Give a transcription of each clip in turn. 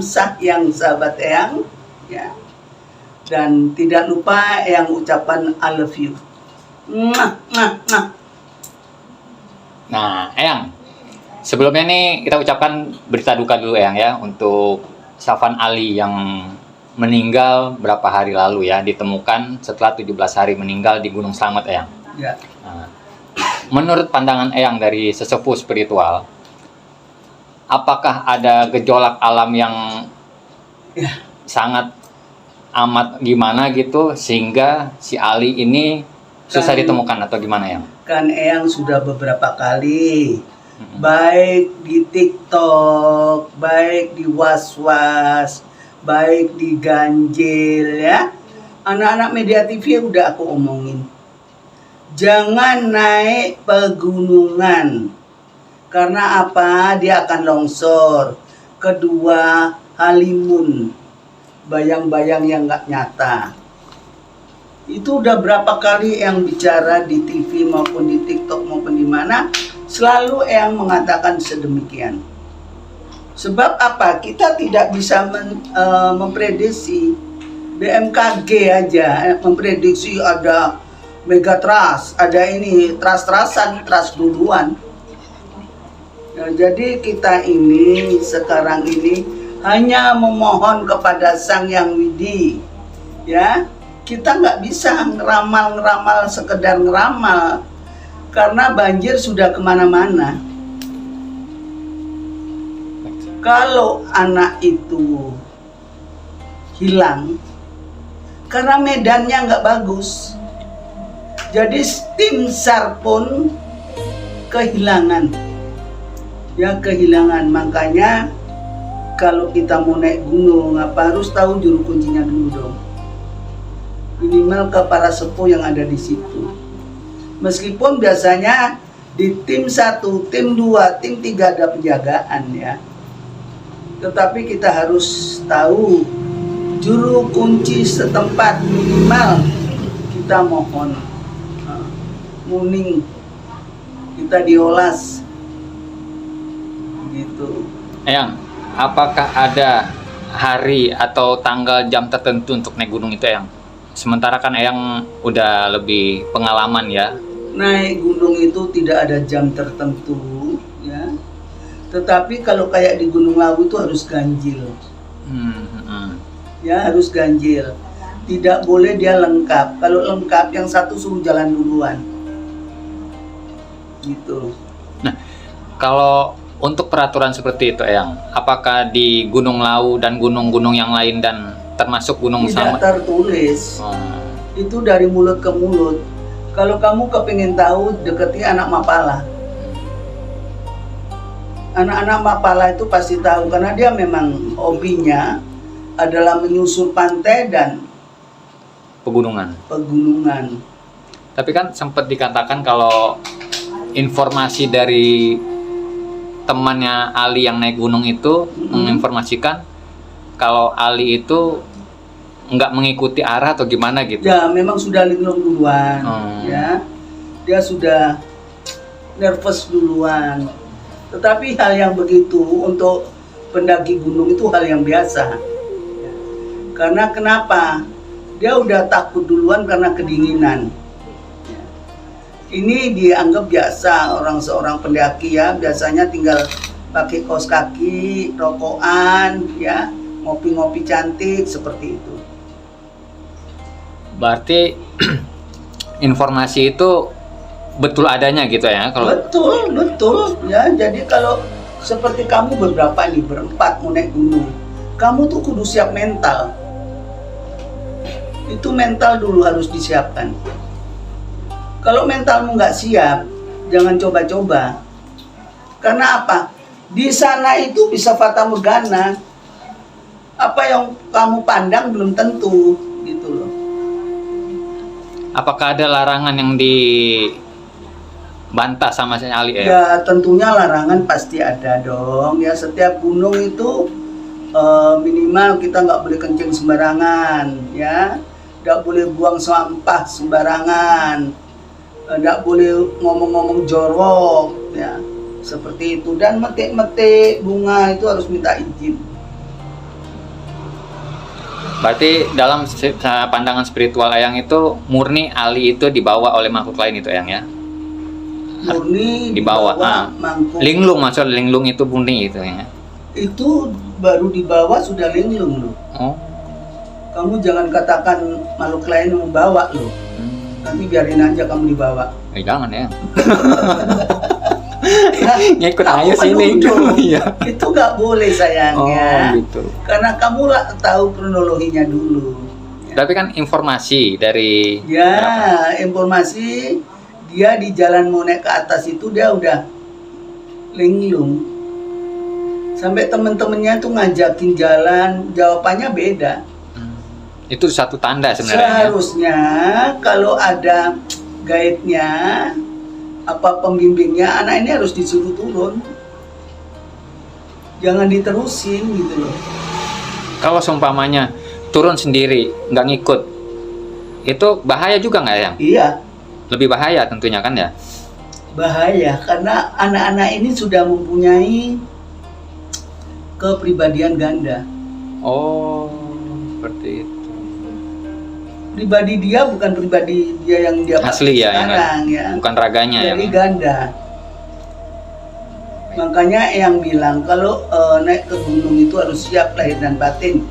salam sah yang sahabat Eyang, ya. Dan tidak lupa Eyang ucapan I love you. Mwah, mwah, mwah. Nah, Eyang, sebelumnya nih kita ucapkan berita duka dulu Eyang ya untuk Safwan Ali yang meninggal berapa hari lalu ya, ditemukan setelah 17 hari meninggal di Gunung Slamet Eyang. Ya. Nah, menurut pandangan Eyang dari sesepuh spiritual, apakah ada gejolak alam yang sangat amat gimana gitu sehingga si Ali ini susah ditemukan atau gimana Eyang? Kan Eyang sudah beberapa kali baik di TikTok, baik di Was-Was, baik di Ganjil ya. Anak-anak media TV udah aku omongin. Jangan naik pegunungan. Karena apa? Dia akan longsor. Kedua, halimun. Bayang-bayang yang nggak nyata. Itu udah berapa kali yang bicara di TV maupun di TikTok maupun di mana, selalu yang mengatakan sedemikian. Sebab apa? Kita tidak bisa memprediksi. BMKG aja memprediksi ada megatrust, ada ini trust-trustan, trust duluan. Nah, jadi kita ini sekarang ini hanya memohon kepada Sang Yang Widi, ya. Kita nggak bisa ngeramal sekedar ngeramal, karena banjir sudah kemana-mana. Kalau anak itu hilang, karena medannya nggak bagus, jadi tim SAR pun kehilangan. Ya kehilangan, makanya kalau kita mau naik gunung, apa harus tahu juru kuncinya dulu dong. Minimal ke para sepuh yang ada di situ. Meskipun biasanya di tim 1, tim 2, tim 3 ada penjagaan ya. Tetapi kita harus tahu juru kunci setempat, minimal kita mohon muning, kita diolas gitu. Eyang, apakah ada hari atau tanggal jam tertentu untuk naik gunung itu Eyang? Sementara kan Eyang udah lebih pengalaman ya. Naik gunung itu tidak ada jam tertentu ya. Tetapi kalau kayak di Gunung Lawu itu harus ganjil. Ya harus ganjil. Tidak boleh dia lengkap. Kalau lengkap yang satu suruh jalan duluan. Gitu. Nah, kalau untuk peraturan seperti itu Eyang, apakah di Gunung Lawu dan gunung-gunung yang lain dan termasuk Gunung Slamet? Tidak tertulis. Itu dari mulut ke mulut. Kalau kamu kepingin tahu, deketi anak Mapala. Anak-anak Mapala itu pasti tahu karena dia memang hobinya adalah menyusur pantai dan pegunungan. Tapi kan sempat dikatakan kalau informasi dari temannya Ali yang naik gunung itu menginformasikan kalau Ali itu nggak mengikuti arah atau gimana gitu. Ya memang sudah linglung duluan, ya dia sudah nervous duluan. Tetapi hal yang begitu untuk pendaki gunung itu hal yang biasa. Karena kenapa? Dia udah takut duluan karena kedinginan. Ini dianggap biasa seorang pendaki ya, biasanya tinggal pakai kaos kaki, rokokan, ya, ngopi-ngopi cantik seperti itu. Berarti informasi itu betul adanya gitu ya kalau betul ya. Jadi kalau seperti kamu berempat mau naik gunung, kamu tuh kudu siap mental. Itu mental dulu harus disiapkan. Kalau mentalmu nggak siap, jangan coba-coba. Karena apa? Di sana itu bisa fata morgana. Apa yang kamu pandang belum tentu, gitu loh. Apakah ada larangan yang dibantah sama si Ali ya? Ya tentunya larangan pasti ada dong. Ya setiap gunung itu minimal kita nggak boleh kencing sembarangan, ya. Nggak boleh buang sampah sembarangan. Nggak boleh ngomong-ngomong jorok, ya. Seperti itu. Dan metik-metik bunga itu harus minta izin. Berarti dalam pandangan spiritual Eyang itu murni Ali itu dibawa oleh makhluk lain itu Eyang ya? Murni Dibawa. mangkuk. Linglung, maksud linglung itu murni itu ya? Itu baru dibawa sudah linglung loh. Oh. Kamu jangan katakan makhluk lain membawa loh. Nanti biarin aja kamu dibawa. Jangan ya. Ngikut Kamu aja sini. menuduh. Iya. Itu nggak boleh sayangnya. Oh gitu. Karena kamu lah tahu kronologinya dulu. Tapi kan informasi dari Ya, informasi dia di jalan mau naik ke atas itu dia udah linglung. Sampai temen-temennya tuh ngajakin jalan, jawabannya beda. Itu satu tanda sebenarnya. Seharusnya kalau ada guide-nya, apa pembimbingnya, anak ini harus disuruh turun. Jangan diterusin gitu loh. Kalau seumpamanya turun sendiri, nggak ngikut, itu bahaya juga nggak ya? Iya, Lebih bahaya tentunya kan ya? bahaya karena anak-anak ini sudah mempunyai kepribadian ganda. Oh, seperti itu. Pribadi dia bukan pribadi dia yang dia Asli ya, sekarang ya. Bukan raganya ya. Jadi ganda. Makanya yang bilang kalau naik ke gunung itu harus siap lahir dan batin.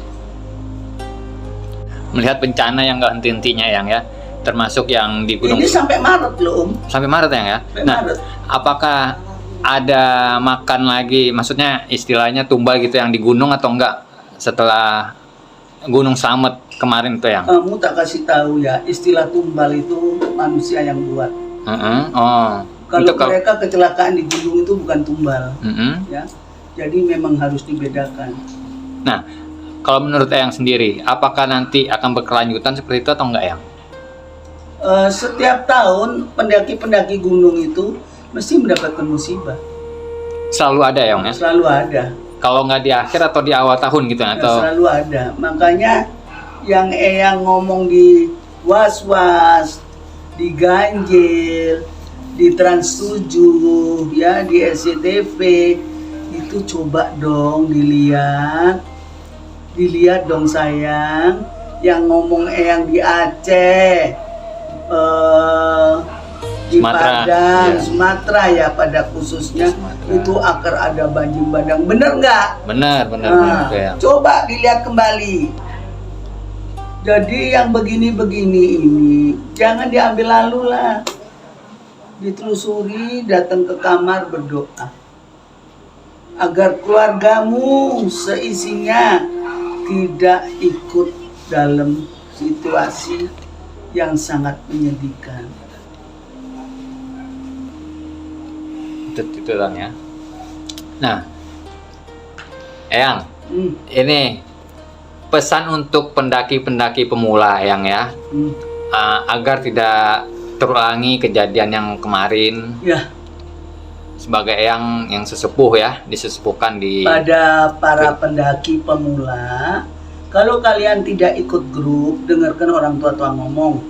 Melihat bencana yang nggak henti-hentinya yang ya, termasuk yang di gunung Ini sampai Maret loh, Om. sampai Maret ya. Sampai Nah, Maret. apakah ada makan lagi, maksudnya istilahnya tumbal gitu yang di gunung atau enggak setelah Gunung Slamet kemarin tuh yang? Kamu tak kasih tahu ya, istilah tumbal itu manusia yang buat. Oh, Kalau itu mereka kecelakaan di gunung itu bukan tumbal, ya. Jadi memang harus dibedakan. Nah, kalau menurut Eyang sendiri, apakah nanti akan berkelanjutan seperti itu atau enggak Eyang? Setiap tahun pendaki-pendaki gunung itu mesti mendapatkan musibah. Selalu ada Eyang ya? Selalu ada. Kalau nggak di akhir atau di awal tahun gitu atau? Selalu ada. Makanya yang Eyang ngomong di Was-Was, di Ganjil, di Trans 7, ya di SCTV, itu coba dong dilihat. Dilihat dong sayang. Yang ngomong Eyang di Aceh, di Sumatera, Padang, ya. Sumatera ya pada khususnya, Sumatera. itu akar ada banjir bandang. Bener nggak? Benar Nah, itu ya. coba dilihat kembali. Jadi yang begini-begini ini jangan diambil lalu lah. Ditelusuri, datang ke kamar berdoa agar keluargamu seisinya tidak ikut dalam situasi yang sangat menyedihkan. Itu kan ya. Nah, Eyang, Hmm, ini pesan untuk pendaki-pendaki pemula Eyang ya, hmm. agar tidak terulangi kejadian yang kemarin. Ya, Sebagai Eyang yang sesepuh ya, disesepuhkan di pada para pendaki pemula, kalau kalian tidak ikut grup, dengarkan orang tua-tua ngomong.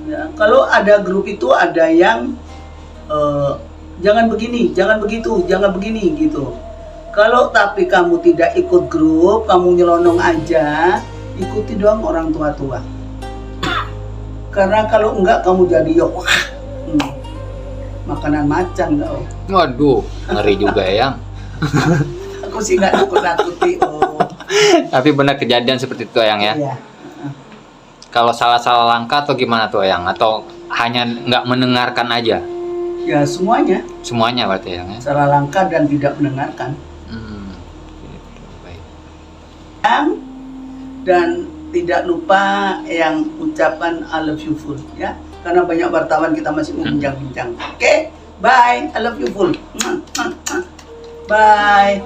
Ya, kalau ada grup itu ada yang jangan begini, jangan begitu, jangan begini gitu. Kalau tapi kamu tidak ikut grup, kamu nyelonong aja, ikuti doang orang tua-tua. Karena kalau enggak kamu jadi makanan macan kau. Waduh, ngeri juga Eyang. Aku sih nggak nakut-nakuti. Oh. Tapi benar kejadian seperti itu Eyang ya. Iya. Kalau salah-salah langkah atau gimana tuh Eyang? Atau hanya nggak mendengarkan aja? Ya semuanya Semuanya berarti Eyang ya. salah langkah dan tidak mendengarkan. Gitu, baik. Dan tidak lupa yang ucapan I love you full ya, karena banyak wartawan kita masih membincang-bincang. Oke, bye, I love you full. Bye.